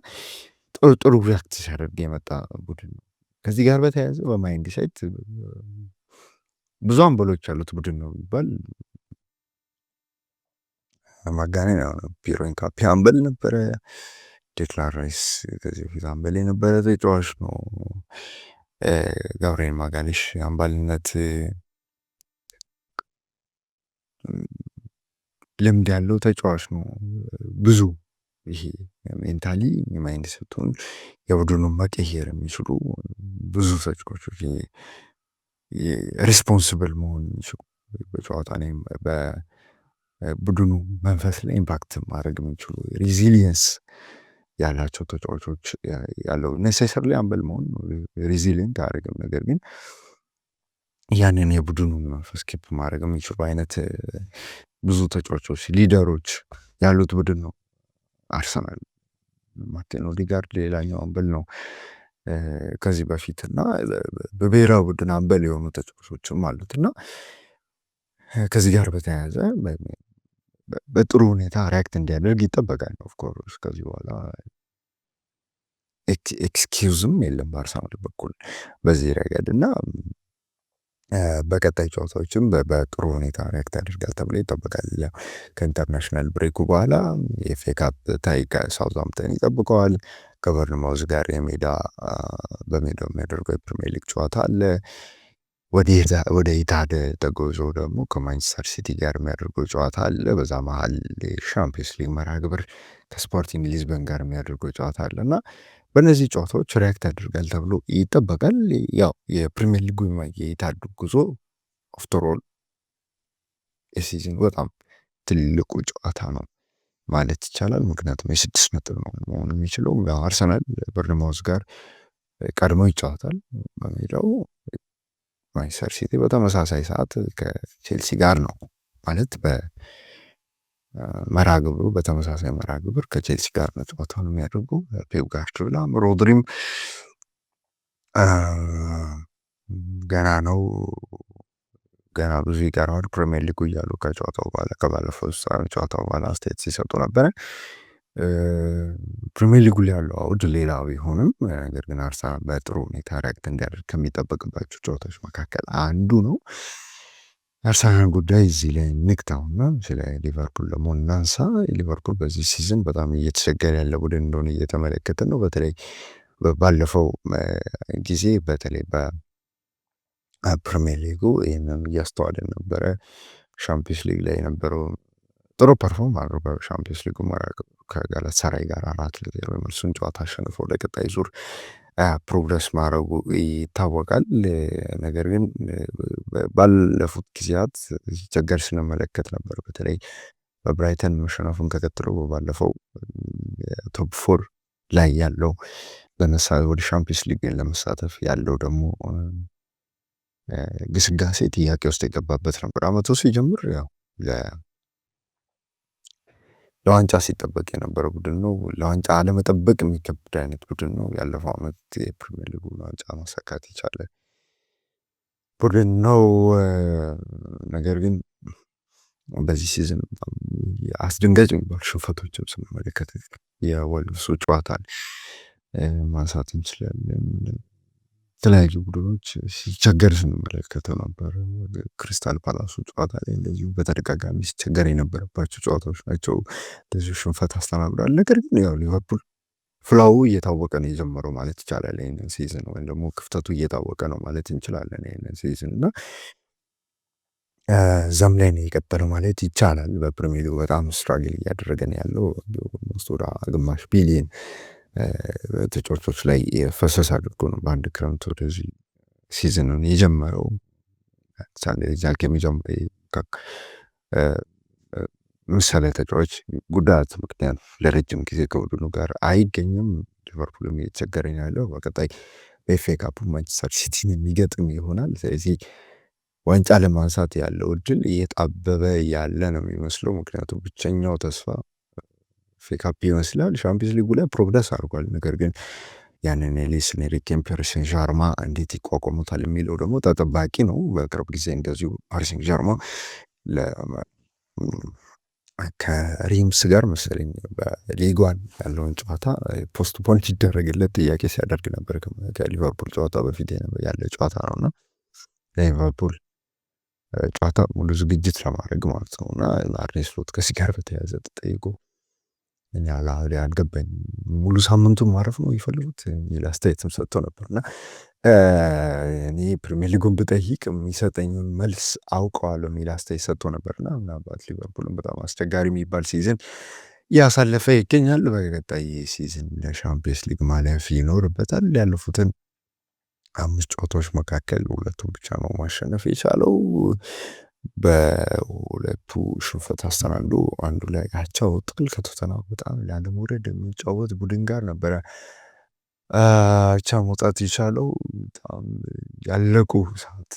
Speaker 1: ጥሩ ሪያክት ሲያደርግ የመጣ ቡድን ነው። ከዚህ ጋር በተያያዘ በማይንድ ሴት ብዙ አምበሎች ያሉት ቡድን ነው የሚባል ማጋነን ነው። ፒየሮ ኢንካፒ አምበል ነበረ። ዴክላን ራይስ ከዚህ በፊት አምበል የነበረ ተጫዋች ነው። ጋብርኤል ማጋሌሽ አምባልነት ልምድ ያለው ተጫዋች ነው። ብዙ ይሄ ሜንታሊ የማይንድ ሴቱን የቡድኑን መቀየር የሚችሉ ብዙ ተጫዋቾች ሪስፖንስብል መሆን የሚችሉ በጨዋታ ላይ በቡድኑ መንፈስ ላይ ኢምፓክት ማድረግ የሚችሉ ሪዚሊየንስ ያላቸው ተጫዋቾች ያለው ኔሴሰርሊ አምበል መሆን ሪዚሊየንት አያደርግም። ነገር ግን ያንን የቡድኑን መንፈስ ኪፕ ማድረግ የሚችሉ አይነት ብዙ ተጫዋቾች ሊደሮች ያሉት ቡድን ነው አርሰናል። ማርቲን ኦዴጋርድ ሌላኛው አምበል ነው ከዚህ በፊት እና በብሔራዊ ቡድን አምበል የሆኑ ተጫዋቾችም አሉት እና ከዚህ ጋር በተያያዘ በጥሩ ሁኔታ ሪያክት እንዲያደርግ ይጠበቃል። ኦፍኮርስ ከዚህ በኋላ ኤክስኪውዝም የለም በአርሰናል በኩል በዚህ ረገድ እና በቀጣይ ጨዋታዎችም በጥሩ ሁኔታ ሪያክት ያደርጋል ተብሎ ይጠበቃል። ከኢንተርናሽናል ብሬኩ በኋላ የኤፍኤ ካፕ ታይ ከሳውዝሃምፕተን ይጠብቀዋል። ከበርንማውዝ ጋር በሜዳው የሚያደርገው የፕሪሚየር ሊግ ጨዋታ አለ። ወደ ኢታድ ተጉዞ ደግሞ ከማንቸስተር ሲቲ ጋር የሚያደርገው ጨዋታ አለ። በዛ መሀል የሻምፒዮንስ ሊግ መርሃ ግብር ከስፖርቲንግ ሊዝበን ጋር የሚያደርገው ጨዋታ አለ እና በእነዚህ ጨዋታዎች ሪያክት ያደርጋል ተብሎ ይጠበቃል። ያው የፕሪሚየር ሊጉ የኢታድ ጉዞ ኦፍተሮል የሲዝን በጣም ትልቁ ጨዋታ ነው ማለት ይቻላል። ምክንያቱም የ6 ነጥብ ነው መሆኑ የሚችለው። አርሰናል በርንማውዝ ጋር ቀድሞ ይጫወታል በሜዳው። ማንቸስተር ሲቲ በተመሳሳይ ሰዓት ከቼልሲ ጋር ነው ማለት በመርሃ ግብሩ በተመሳሳይ መርሃ ግብር ከቼልሲ ጋር ነው ጨዋታውን የሚያደርጉ። ፔፕ ጋርዲዮላ ሮድሪም ገና ነው፣ ገና ብዙ ይቀረዋል ፕሪሚየር ሊጉ እያሉ ከጨዋታው በኋላ ከባለፈው ጨዋታው በኋላ አስተያየት ሲሰጡ ነበረ። ፕሪሚየር ሊጉ ላይ ያለው አውድ ሌላ ቢሆንም ነገር ግን አርሰናል በጥሩ ሁኔታ ሪያክት እንዲያደርግ ከሚጠበቅባቸው ጨዋታዎች መካከል አንዱ ነው። የአርሰናል ጉዳይ እዚህ ላይ ንግታውና ስለ ሊቨርፑል ደግሞ እናንሳ። ሊቨርፑል በዚህ ሲዝን በጣም እየተቸገረ ያለ ቡድን እንደሆነ እየተመለከትን ነው። በተለይ ባለፈው ጊዜ በተለይ በፕሪሚየር ሊጉ ይህንን እያስተዋልን ነበረ። ሻምፒዮንስ ሊግ ላይ የነበረው ጥሩ ፐርፎርም አድርጎ በሻምፒዮንስ ሊጉ ከጋላታሳራይ ጋር 4-0 የመልሱን ጨዋታ አሸንፎ ለቀጣይ ዙር ፕሮግረስ ማድረጉ ይታወቃል። ነገር ግን ባለፉት ጊዜያት ሲቸገር ስንመለከት ነበር። በተለይ በብራይተን መሸነፉን ተከትሎ ባለፈው ቶፕ 4 ላይ ያለው ወደ ሻምፒዮንስ ሊግ ለመሳተፍ ያለው ደግሞ ግስጋሴ ጥያቄ ውስጥ የገባበት ነበር። አመቱ ሲጀምር ያው ለዋንጫ ሲጠበቅ የነበረ ቡድን ነው። ለዋንጫ አለመጠበቅ የሚከብድ አይነት ቡድን ነው። ያለፈው አመት የፕሪሚየር ሊጉ ዋንጫ ማሳካት የቻለ ቡድን ነው። ነገር ግን በዚህ ሲዝን አስደንጋጭ የሚባሉ ሽንፈቶችም ስንመለከት የወልቭሱ ጨዋታን ማንሳት እንችላለን። የተለያዩ ቡድኖች ሲቸገር ስንመለከተው ነበር። ክሪስታል ፓላሱ ጨዋታ ላይ እንደዚሁ በተደጋጋሚ ሲቸገር የነበረባቸው ጨዋታዎች ናቸው። እንደዚሁ ሽንፈት አስተናግዷል። ነገር ግን ያው ሊቨርፑል ፍላው እየታወቀ ነው የጀመረው ማለት ይቻላል ይህንን ሲዝን፣ ወይም ደግሞ ክፍተቱ እየታወቀ ነው ማለት እንችላለን ይህንን ሲዝን እና እዛም ላይ ነው የቀጠለው ማለት ይቻላል። በፕሪሚየር ሊጉ በጣም ስትራግል እያደረገ ነው ያለው። ወደ ግማሽ ቢሊየን ተጫዋቾች ላይ ፈሰስ አድርጎ ነው በአንድ ክረምት ወደዚህ ሲዝንን የጀመረው። ምሳሌ ተጫዋች ጉዳት ምክንያት ለረጅም ጊዜ ከቡድኑ ጋር አይገኝም። ሊቨርፑልም እየተቸገረ ነው ያለው። በቀጣይ በኤፍኤ ካፕ ማንቸስተር ሲቲን የሚገጥም ይሆናል። ስለዚህ ዋንጫ ለማንሳት ያለው እድል እየጣበበ ያለ ነው የሚመስለው። ምክንያቱም ብቸኛው ተስፋ ኤፍኤ ካፕ ይመስላል። ሻምፒዮንስ ሊጉ ላይ ፕሮግረስ አድርጓል። ነገር ግን ያንን የሉዊስ ኤንሪኬን ፓሪስ ሴን ዠርማ እንዴት ይቋቋሙታል የሚለው ደግሞ ተጠባቂ ነው። በቅርብ ጊዜ እንደዚሁ ፓሪስ ሴን ዠርማ ከሪምስ ጋር መሰለኝ በሊጓን ያለውን ጨዋታ ፖስት ፖን ሲደረግለት ጥያቄ ሲያደርግ ነበር። ከሊቨርፑል ጨዋታ በፊት ያለ ጨዋታ ነውና ሊቨርፑል ጨዋታ ሙሉ ዝግጅት ለማድረግ ማለት ነው እና አርኔ ስሎት ከዚህ ጋር በተያያዘ ተጠይቆ እኔ አልገባኝ ሙሉ ሳምንቱን ማረፍ ነው ይፈልጉት የሚል አስተያየትም ሰጥቶ ነበር እና እኔ ፕሪሚየር ሊጉን ብጠይቅ የሚሰጠኝን መልስ አውቀዋለሁ የሚል አስተያየት ሰጥቶ ነበርና ምናልባት ሊቨርፑልን በጣም አስቸጋሪ የሚባል ሲዝን እያሳለፈ ይገኛል። በቀጣይ ሲዝን ለሻምፒየንስ ሊግ ማለፍ ይኖርበታል። ያለፉትን 5 ጨዋታዎች መካከል 2ቱን ብቻ ነው ማሸነፍ የቻለው። በሁለቱ ሽንፈት አስተናግዶ አንዱ ላይ አቻ ወጥቷል። ከቶተንሃም በጣም ላለመውረድ የሚጫወት ቡድን ጋር ነበረ አቻ መውጣት የቻለው። በጣም ያለቁ ሰዓት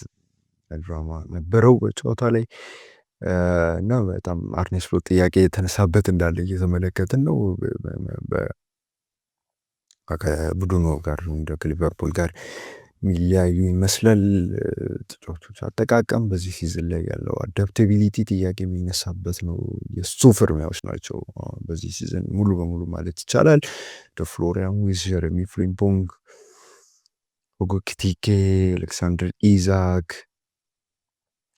Speaker 1: ድራማ ነበረው በጨዋታ ላይ እና በጣም አርኔ ስሎት ጥያቄ የተነሳበት እንዳለ እየተመለከትን ነው። ከቡድኑ ጋር እንደ ከሊቨርፑል ጋር የሚለያዩ ይመስላል። ተጫዋቾች አጠቃቀም በዚህ ሲዝን ላይ ያለው አዳፕታቢሊቲ ጥያቄ የሚነሳበት ነው። የሱ ፍርሚያዎች ናቸው በዚህ ሲዝን ሙሉ በሙሉ ማለት ይቻላል። ፍሎሪያን ዊርትዝ፣ ጀረሚ ፍሪምፖንግ፣ ሁጎ ኤኪቲኬ፣ አሌክሳንደር ኢሳክ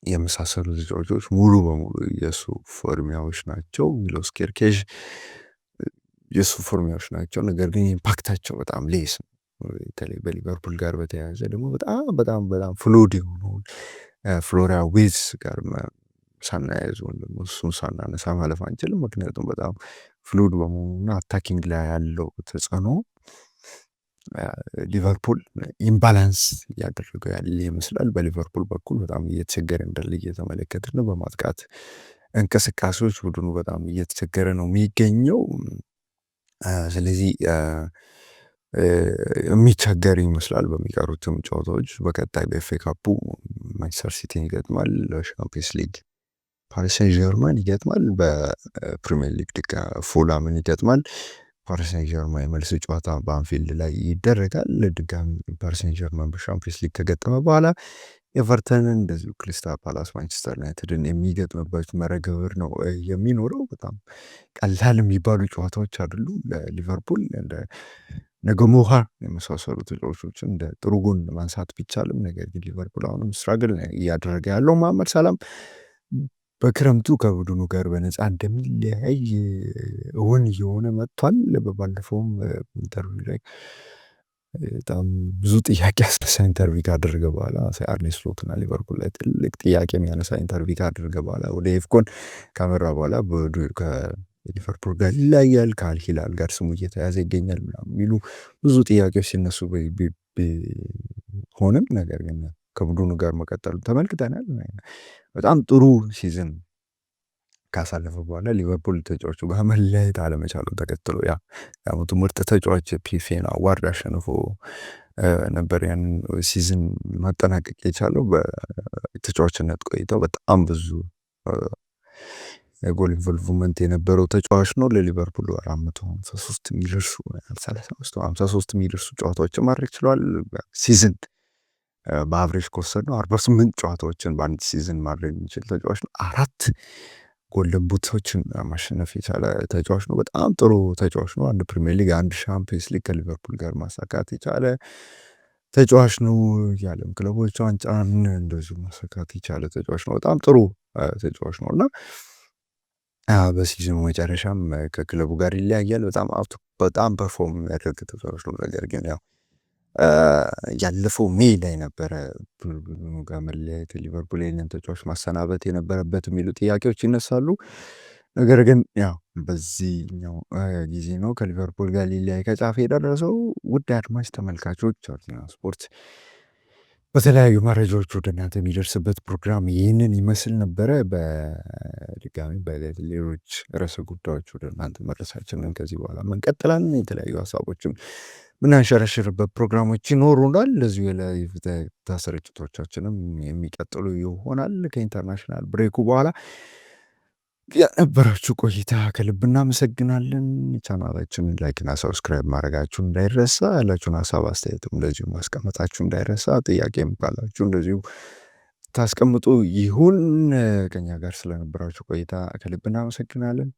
Speaker 1: የመሳሰሉ ተጫዋቾች ሙሉ በሙሉ የሱ ፍርሚያዎች ናቸው። ሚሎስ ኬርኬዥ የሱ ፍርሚያዎች ናቸው። ነገር ግን ኢምፓክታቸው በጣም ሌስ ነው። በተለይ በሊቨርፑል ጋር በተያያዘ ደግሞ በጣም ፍሉድ የሆነውን ፍሎሪያን ዊርትዝ ጋር ሳናያዝ ወይም ደግሞ እሱን ሳናነሳ ማለፍ አንችልም። ምክንያቱም በጣም ፍሉድ በመሆኑና አታኪንግ ላይ ያለው ተጽዕኖ ሊቨርፑል ኢምባላንስ እያደረገው ያለ ይመስላል። በሊቨርፑል በኩል በጣም እየተቸገረ እንዳለ እየተመለከትን ነው። በማጥቃት እንቅስቃሴዎች ቡድኑ በጣም እየተቸገረ ነው የሚገኘው። ስለዚህ የሚቸገር ይመስላል በሚቀሩትም ጨዋታዎች። በቀጣይ በኤፍኤ ካፑ ማንቸስተር ሲቲን ይገጥማል። ለሻምፒየንስ ሊግ ፓሪስ ሴን ዠርማን ይገጥማል። በፕሪሚየር ሊግ ፉላምን ይገጥማል። ፓሪስ ሴን ዠርማን የመልስ ጨዋታ በአንፊልድ ላይ ይደረጋል። ድጋሚ ፓሪስ ሴን ዠርማን በሻምፒየንስ ሊግ ከገጠመ በኋላ ኤቨርተንን እንደዚሁ ክሪስታል ፓላስ ማንቸስተር ዩናይትድን የሚገጥምበት መርሃ-ግብር ነው የሚኖረው። በጣም ቀላል የሚባሉ ጨዋታዎች አይደሉም ለሊቨርፑል። እንደ ነገሞሃ የመሳሰሉ ተጫዋቾችን እንደ ጥሩ ጎን ማንሳት ቢቻልም ነገር ግን ሊቨርፑል አሁንም ስትራግል እያደረገ ያለው መሐመድ ሰላም በክረምቱ ከቡድኑ ጋር በነፃ እንደሚለያይ እውን እየሆነ መጥቷል። በባለፈውም ኢንተርቪው ላይ በጣም ብዙ ጥያቄ ያስነሳ ኢንተርቪው ካደረገ በኋላ አርኔ ስሎትና ሊቨርፑል ላይ ትልቅ ጥያቄ የሚያነሳ ኢንተርቪው ካደረገ በኋላ ወደ ኤፍኮን ካመራ በኋላ ሊቨርፑል ጋር ይለያያል፣ ከአልሂላል ጋር ስሙ እየተያዘ ይገኛል የሚሉ ብዙ ጥያቄዎች ሲነሱ ሆንም ነገር ግን ከቡድኑ ጋር መቀጠሉ ተመልክተናል። በጣም ጥሩ ሲዝን ካሳለፈ በኋላ ሊቨርፑል ተጫዋቹ ጋር መለያየት አለመቻሉ ተከትሎ የዓመቱ ምርጥ ተጫዋች ፒኤፍኤን አዋርድ አሸንፎ ነበር ያን ሲዝን ማጠናቀቅ የቻለው። በተጫዋችነት ቆይታው በጣም ብዙ የጎል ኢንቮልቭመንት የነበረው ተጫዋች ነው። ለሊቨርፑል 453 የሚደርሱ 53 የሚደርሱ ጨዋታዎችን ማድረግ ችሏል ሲዝን በአቨሬጅ ከወሰድነው 48 ጨዋታዎችን በአንድ ሲዝን ማድረግ የሚችል ተጫዋች ነው። 4 ጎልደን ቡቶችን ማሸነፍ የቻለ ተጫዋች ነው። በጣም ጥሩ ተጫዋች ነው። አንድ ፕሪሚየር ሊግ፣ አንድ ሻምፒየንስ ሊግ ከሊቨርፑል ጋር ማሳካት የቻለ ተጫዋች ነው። የዓለም ክለቦች ዋንጫን እንደዚሁ ማሳካት የቻለ ተጫዋች ነው። በጣም ጥሩ ተጫዋች ነው እና በሲዝኑ መጨረሻም ከክለቡ ጋር ይለያያል። በጣም ፐርፎርም የሚያደርግ ተጫዋች ነው። ነገር ግን ያው ያለፈው ሜይ ላይ ነበረ ጋር መለያየት ሊቨርፑል ይህንን ተጫዋች ማሰናበት የነበረበት የሚሉ ጥያቄዎች ይነሳሉ። ነገር ግን ያው በዚህኛው ጊዜ ነው ከሊቨርፑል ጋር ሊለያይ ከጫፍ የደረሰው። ውድ አድማጭ ተመልካቾች ኦሪጂናል ስፖርት በተለያዩ መረጃዎች ወደ እናንተ የሚደርስበት ፕሮግራም ይህንን ይመስል ነበረ። በድጋሚ በሌሎች ርዕሰ ጉዳዮች ወደ እናንተ መድረሳችንን ከዚህ በኋላ እንቀጥላለን። የተለያዩ ሀሳቦችም ምናንሸረሽርበት ፕሮግራሞች ይኖሩናል። እንደዚሁ የላይቭ ስርጭቶቻችንም የሚቀጥሉ ይሆናል። ከኢንተርናሽናል ብሬኩ በኋላ የነበራችሁ ቆይታ ከልብ እናመሰግናለን። ቻናላችንን ላይክና ሰብስክራይብ ማድረጋችሁ እንዳይረሳ፣ ያላችሁን ሀሳብ አስተያየትም እንደዚሁ ማስቀመጣችሁ እንዳይረሳ፣ ጥያቄም ካላችሁ እንደዚሁ ታስቀምጡ ይሁን። ከኛ ጋር ስለነበራችሁ ቆይታ ከልብ እናመሰግናለን።